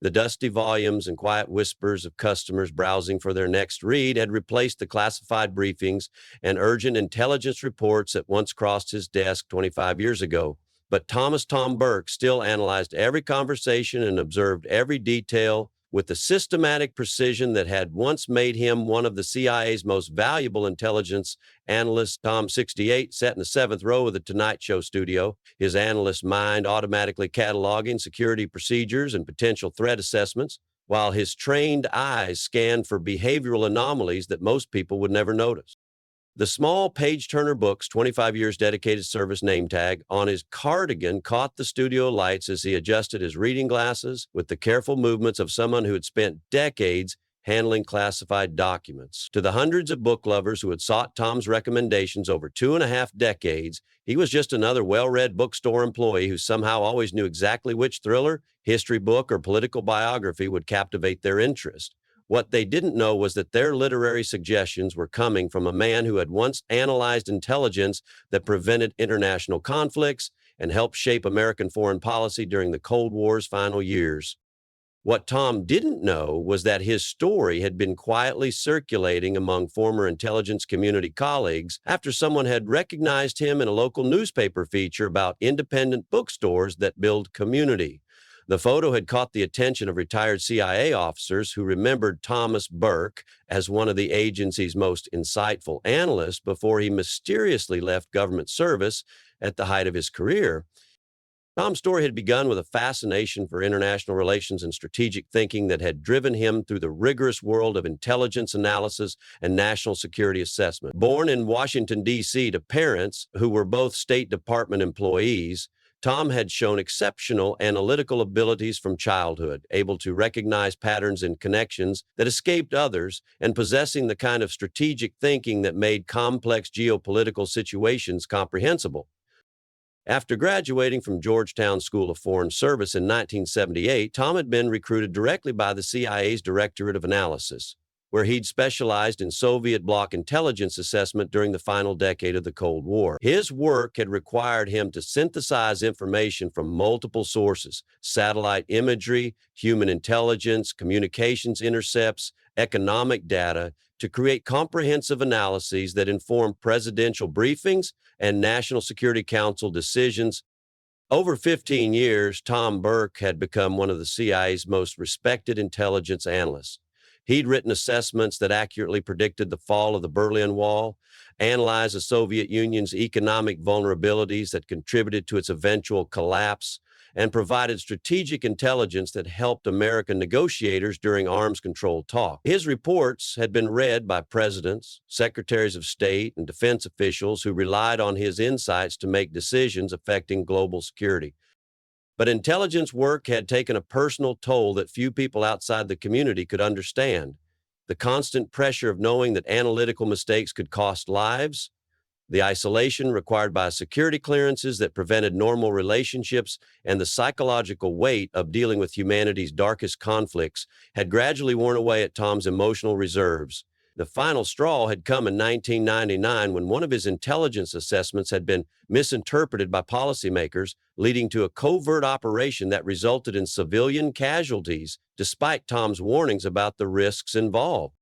The dusty volumes and quiet whispers of customers browsing for their next read had replaced the classified briefings and urgent intelligence reports that once crossed his desk 25 years ago. But Tom Burke still analyzed every conversation and observed every detail with the systematic precision that had once made him one of the CIA's most valuable intelligence analysts. Tom, 68, sat in the seventh row of the Tonight Show studio, his analyst mind automatically cataloging security procedures and potential threat assessments, while his trained eyes scanned for behavioral anomalies that most people would never notice. The small page-turner Book's 25 years dedicated service name tag on his cardigan caught the studio lights as he adjusted his reading glasses with the careful movements of someone who had spent decades handling classified documents. To the hundreds of book lovers who had sought Tom's recommendations over 2.5 decades, he was just another well-read bookstore employee who somehow always knew exactly which thriller, history book, or political biography would captivate their interest. What they didn't know was that their literary suggestions were coming from a man who had once analyzed intelligence that prevented international conflicts and helped shape American foreign policy during the Cold War's final years. What Tom didn't know was that his story had been quietly circulating among former intelligence community colleagues after someone had recognized him in a local newspaper feature about independent bookstores that build community. The photo had caught the attention of retired CIA officers who remembered Thomas Burke as one of the agency's most insightful analysts before he mysteriously left government service at the height of his career. Tom's story had begun with a fascination for international relations and strategic thinking that had driven him through the rigorous world of intelligence analysis and national security assessment. Born in Washington, D.C. to parents who were both State Department employees, Tom had shown exceptional analytical abilities from childhood, able to recognize patterns and connections that escaped others, and possessing the kind of strategic thinking that made complex geopolitical situations comprehensible. After graduating from Georgetown School of Foreign Service in 1978, Tom had been recruited directly by the CIA's Directorate of Analysis, where he'd specialized in Soviet bloc intelligence assessment during the final decade of the Cold War. His work had required him to synthesize information from multiple sources: satellite imagery, human intelligence, communications intercepts, economic data, to create comprehensive analyses that inform presidential briefings and National Security Council decisions. Over 15 years, Tom Burke had become one of the CIA's most respected intelligence analysts. He'd written assessments that accurately predicted the fall of the Berlin Wall, analyzed the Soviet Union's economic vulnerabilities that contributed to its eventual collapse, and provided strategic intelligence that helped American negotiators during arms control talks. His reports had been read by presidents, secretaries of state, and defense officials who relied on his insights to make decisions affecting global security. But intelligence work had taken a personal toll that few people outside the community could understand. The constant pressure of knowing that analytical mistakes could cost lives, the isolation required by security clearances that prevented normal relationships, and the psychological weight of dealing with humanity's darkest conflicts had gradually worn away at Tom's emotional reserves. The final straw had come in 1999 when one of his intelligence assessments had been misinterpreted by policymakers, leading to a covert operation that resulted in civilian casualties, despite Tom's warnings about the risks involved.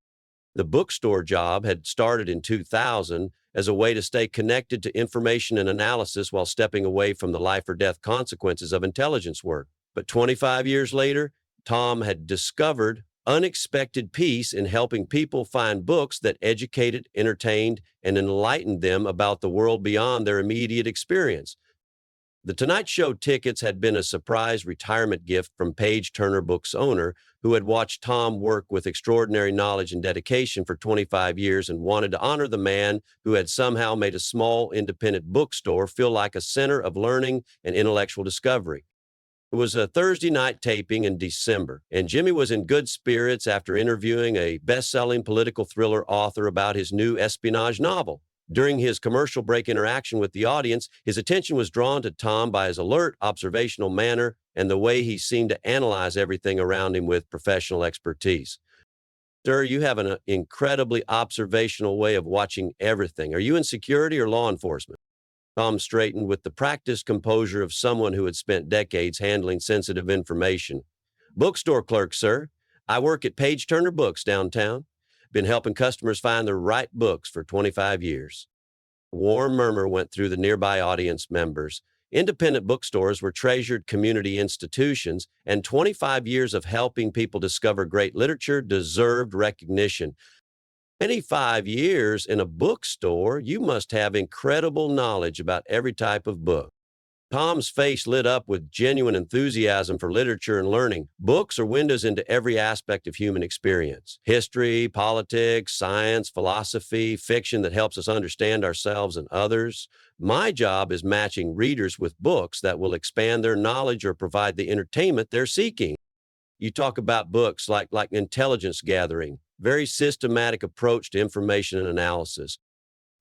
The bookstore job had started in 2000 as a way to stay connected to information and analysis while stepping away from the life or death consequences of intelligence work. But 25 years later, Tom had discovered unexpected peace in helping people find books that educated, entertained, and enlightened them about the world beyond their immediate experience. The Tonight Show tickets had been a surprise retirement gift from Page Turner Books owner, who had watched Tom work with extraordinary knowledge and dedication for 25 years and wanted to honor the man who had somehow made a small independent bookstore feel like a center of learning and intellectual discovery. It was a Thursday night taping in December, and Jimmy was in good spirits after interviewing a best-selling political thriller author about his new espionage novel. During his commercial break interaction with the audience, his attention was drawn to Tom by his alert, observational manner and the way he seemed to analyze everything around him with professional expertise. Sir, you have an incredibly observational way of watching everything. Are you in security or law enforcement? Tom straightened with the practiced composure of someone who had spent decades handling sensitive information. Bookstore clerk, sir. I work at Page Turner Books downtown. Been helping customers find the right books for 25 years. A warm murmur went through the nearby audience members. Independent bookstores were treasured community institutions, and 25 years of helping people discover great literature deserved recognition. 25 years in a bookstore, you must have incredible knowledge about every type of book. Tom's face lit up with genuine enthusiasm for literature and learning. Books are windows into every aspect of human experience: history, politics, science, philosophy, fiction that helps us understand ourselves and others. My job is matching readers with books that will expand their knowledge or provide the entertainment they're seeking. You talk about books like intelligence gathering, very systematic approach to information and analysis.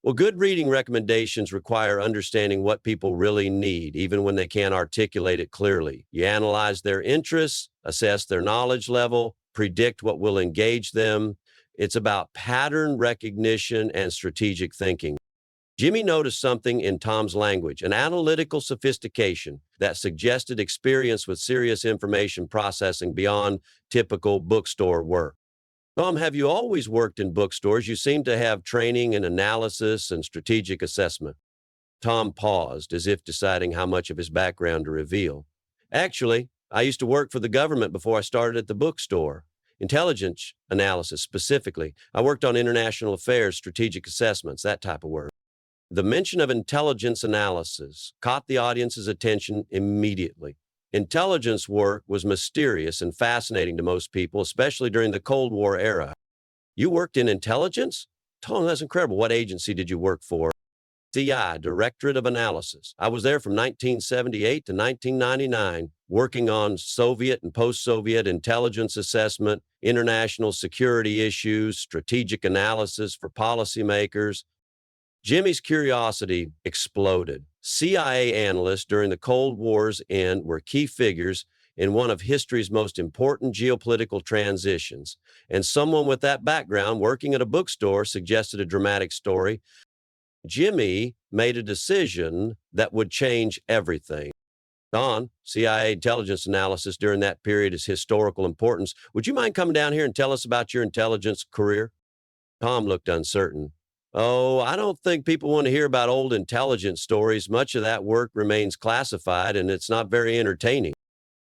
Well, good reading recommendations require understanding what people really need, even when they can't articulate it clearly. You analyze their interests, assess their knowledge level, predict what will engage them. It's about pattern recognition and strategic thinking. Jimmy noticed something in Tom's language, an analytical sophistication that suggested experience with serious information processing beyond typical bookstore work. Tom, have you always worked in bookstores? You seem to have training in analysis and strategic assessment. Tom paused, as if deciding how much of his background to reveal. Actually, I used to work for the government before I started at the bookstore. Intelligence analysis specifically. I worked on international affairs, strategic assessments, that type of work. The mention of intelligence analysis caught the audience's attention immediately. Intelligence work was mysterious and fascinating to most people, especially during the Cold War era. You worked in intelligence? Tom, that's incredible. What agency did you work for? CI, Directorate of Analysis. I was there from 1978 to 1999, working on Soviet and post-Soviet intelligence assessment, international security issues, strategic analysis for policymakers. Jimmy's curiosity exploded. CIA analysts during the Cold War's end were key figures in one of history's most important geopolitical transitions, and someone with that background working at a bookstore suggested a dramatic story. Jimmy made a decision that would change everything. Don, CIA intelligence analysis during that period is historical importance. Would you mind coming down here and tell us about your intelligence career? Tom looked uncertain. Oh, I don't think people want to hear about old intelligence stories. Much of that work remains classified and it's not very entertaining.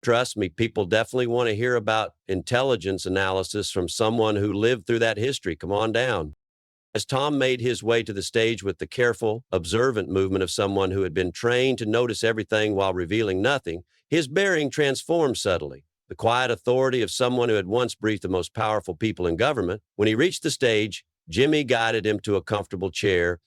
Trust me, people definitely want to hear about intelligence analysis from someone who lived through that history. Come on down. As Tom made his way to the stage with the careful, observant movement of someone who had been trained to notice everything while revealing nothing, his bearing transformed subtly. The quiet authority of someone who had once briefed the most powerful people in government. When he reached the stage, Jimmy guided him to a comfortable chair.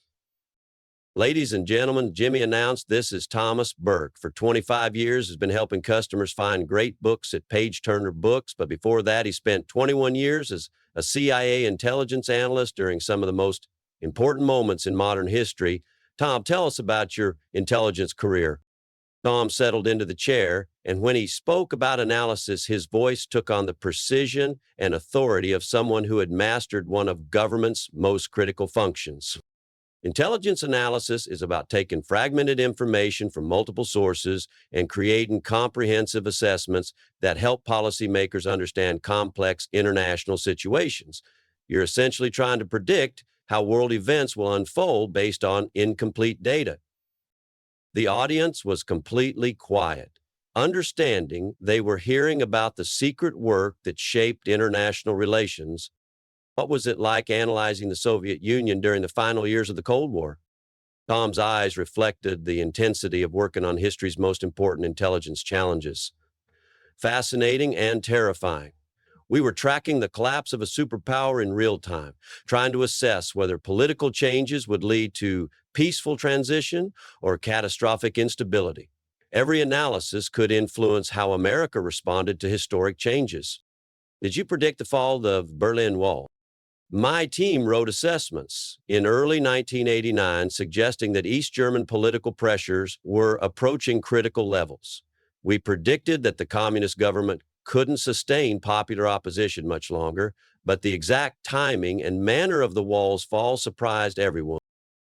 Ladies and gentlemen, Jimmy announced, this is Thomas Burke. For 25 years, has been helping customers find great books at Page Turner Books, but before that, he spent 21 years as a CIA intelligence analyst during some of the most important moments in modern history. Tom, tell us about your intelligence career. Tom settled into the chair, and when he spoke about analysis, his voice took on the precision and authority of someone who had mastered one of government's most critical functions. Intelligence analysis is about taking fragmented information from multiple sources and creating comprehensive assessments that help policymakers understand complex international situations. You're essentially trying to predict how world events will unfold based on incomplete data. The audience was completely quiet, understanding they were hearing about the secret work that shaped international relations. What was it like analyzing the Soviet Union during the final years of the Cold War? Tom's eyes reflected the intensity of working on history's most important intelligence challenges. Fascinating and terrifying. We were tracking the collapse of a superpower in real time, trying to assess whether political changes would lead to peaceful transition or catastrophic instability. Every analysis could influence how America responded to historic changes. Did you predict the fall of the Berlin Wall? My team wrote assessments in early 1989 suggesting that East German political pressures were approaching critical levels. We predicted that the communist government couldn't sustain popular opposition much longer, but the exact timing and manner of the wall's fall surprised everyone.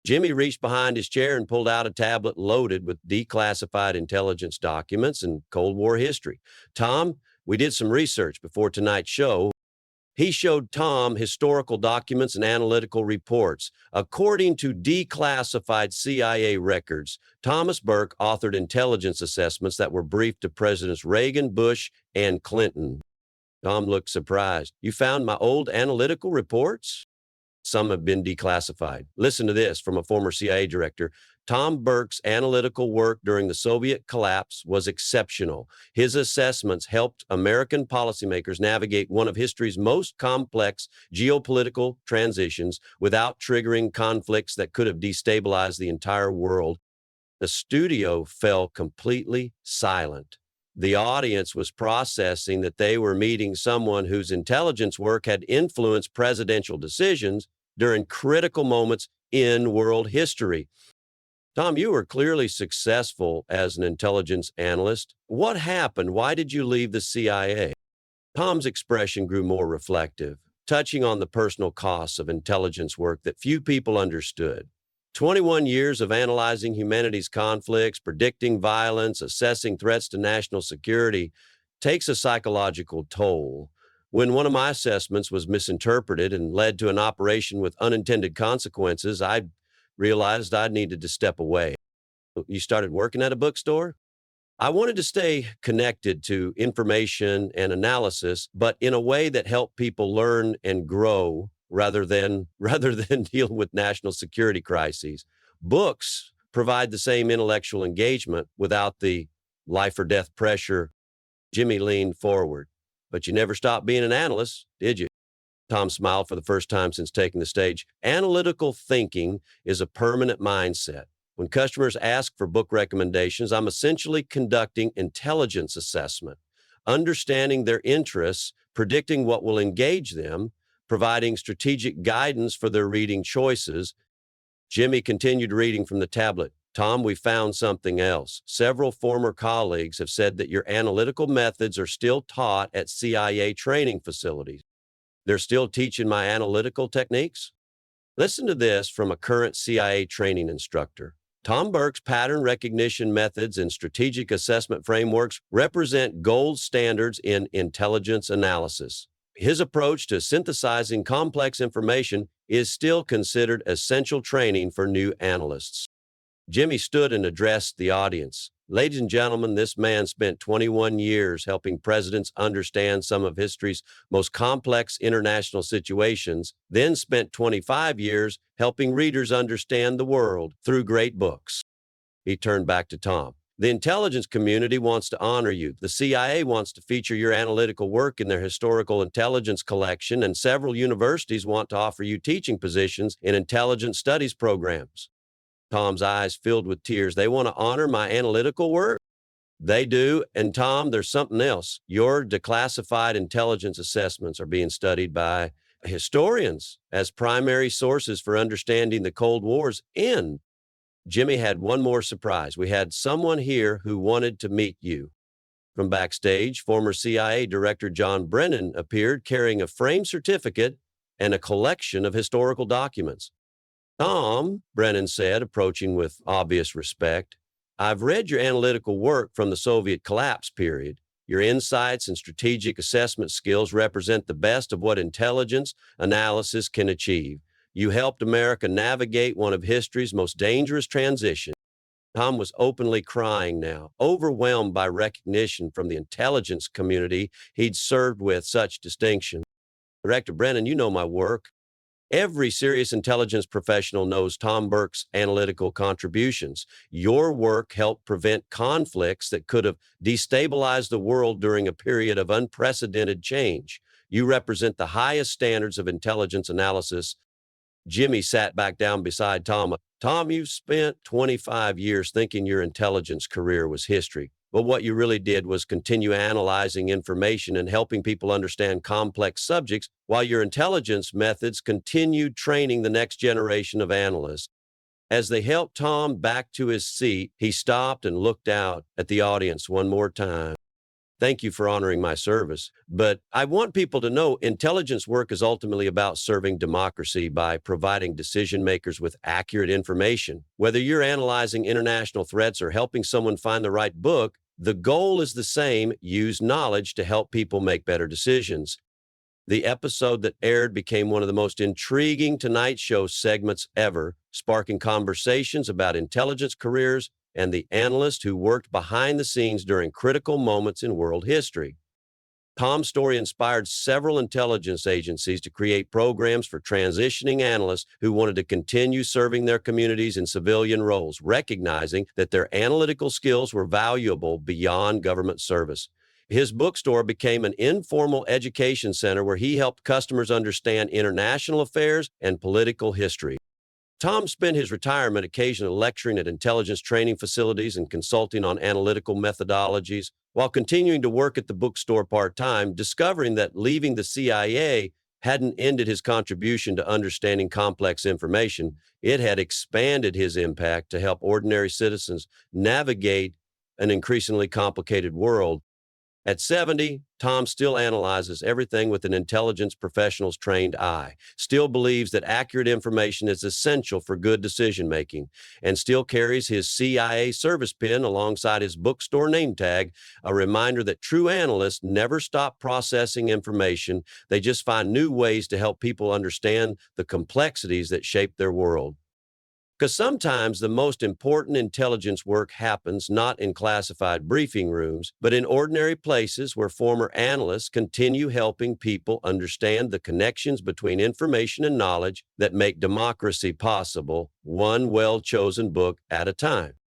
Jimmy reached behind his chair and pulled out a tablet loaded with declassified intelligence documents and Cold War history. Tom, We did some research before tonight's show. He showed Tom historical documents and analytical reports. According to declassified CIA records, Thomas Burke authored intelligence assessments that were briefed to Presidents Reagan, Bush, and Clinton. Tom looked surprised. You found my old analytical reports? Some have been declassified. Listen to this from a former CIA director. Tom Burke's analytical work during the Soviet collapse was exceptional. His assessments helped American policymakers navigate one of history's most complex geopolitical transitions without triggering conflicts that could have destabilized the entire world. The studio fell completely silent. The audience was processing that they were meeting someone whose intelligence work had influenced presidential decisions during critical moments in world history. Tom, you were clearly successful as an intelligence analyst. What happened? Why did you leave the CIA? Tom's expression grew more reflective, touching on the personal costs of intelligence work that few people understood. 21 years of analyzing humanity's conflicts, predicting violence, assessing threats to national security takes a psychological toll. When one of my assessments was misinterpreted and led to an operation with unintended consequences, I realized I needed to step away. You started working at a bookstore? I wanted to stay connected to information and analysis, but in a way that helped people learn and grow rather than deal with national security crises. Books provide the same intellectual engagement without the life or death pressure. Jimmy leaned forward. But you never stopped being an analyst, did you? Tom smiled for the first time since taking the stage. Analytical thinking is a permanent mindset. When customers ask for book recommendations, I'm essentially conducting intelligence assessment, understanding their interests, predicting what will engage them, providing strategic guidance for their reading choices. Jimmy continued reading from the tablet. Tom, we found something else. Several former colleagues have said that your analytical methods are still taught at CIA training facilities. They're still teaching my analytical techniques? Listen to this from a current CIA training instructor. Tom Burke's pattern recognition methods and strategic assessment frameworks represent gold standards in intelligence analysis. His approach to synthesizing complex information is still considered essential training for new analysts. Jimmy stood and addressed the audience. Ladies and gentlemen, this man spent 21 years helping presidents understand some of history's most complex international situations, then spent 25 years helping readers understand the world through great books. He turned back to Tom. The intelligence community wants to honor you. The CIA wants to feature your analytical work in their historical intelligence collection, and several universities want to offer you teaching positions in intelligence studies programs. Tom's eyes filled with tears. They want to honor my analytical work? They do. And Tom, there's something else. Your declassified intelligence assessments are being studied by historians as primary sources for understanding the Cold War's end. Jimmy had one more surprise. We had someone here who wanted to meet you. From backstage, former CIA Director John Brennan appeared carrying a framed certificate and a collection of historical documents. Tom, Brennan said, approaching with obvious respect, I've read your analytical work from the Soviet collapse period. Your insights and strategic assessment skills represent the best of what intelligence analysis can achieve. You helped America navigate one of history's most dangerous transitions. Tom was openly crying now, overwhelmed by recognition from the intelligence community he'd served with such distinction. Director Brennan, you know my work. Every serious intelligence professional knows Tom Burke's analytical contributions. Your work helped prevent conflicts that could have destabilized the world during a period of unprecedented change. You represent the highest standards of intelligence analysis. Jimmy sat back down beside Tom. Tom, you've spent 25 years thinking your intelligence career was history. But what you really did was continue analyzing information and helping people understand complex subjects while your intelligence methods continued training the next generation of analysts. As they helped Tom back to his seat, he stopped and looked out at the audience one more time. Thank you for honoring my service. But I want people to know intelligence work is ultimately about serving democracy by providing decision makers with accurate information. Whether you're analyzing international threats or helping someone find the right book, The goal is the same: use knowledge to help people make better decisions. The episode that aired became one of the most intriguing Tonight Show segments ever, sparking conversations about intelligence careers and the analysts who worked behind the scenes during critical moments in world history. Tom's story inspired several intelligence agencies to create programs for transitioning analysts who wanted to continue serving their communities in civilian roles, recognizing that their analytical skills were valuable beyond government service. His bookstore became an informal education center where he helped customers understand international affairs and political history. Tom spent his retirement occasionally lecturing at intelligence training facilities and consulting on analytical methodologies, while continuing to work at the bookstore part-time, discovering that leaving the CIA hadn't ended his contribution to understanding complex information. It had expanded his impact to help ordinary citizens navigate an increasingly complicated world. At 70, Tom still analyzes everything with an intelligence professional's trained eye, still believes that accurate information is essential for good decision making, and still carries his CIA service pin alongside his bookstore name tag, a reminder that true analysts never stop processing information. They just find new ways to help people understand the complexities that shape their world. Because sometimes the most important intelligence work happens not in classified briefing rooms, but in ordinary places where former analysts continue helping people understand the connections between information and knowledge that make democracy possible, one well-chosen book at a time.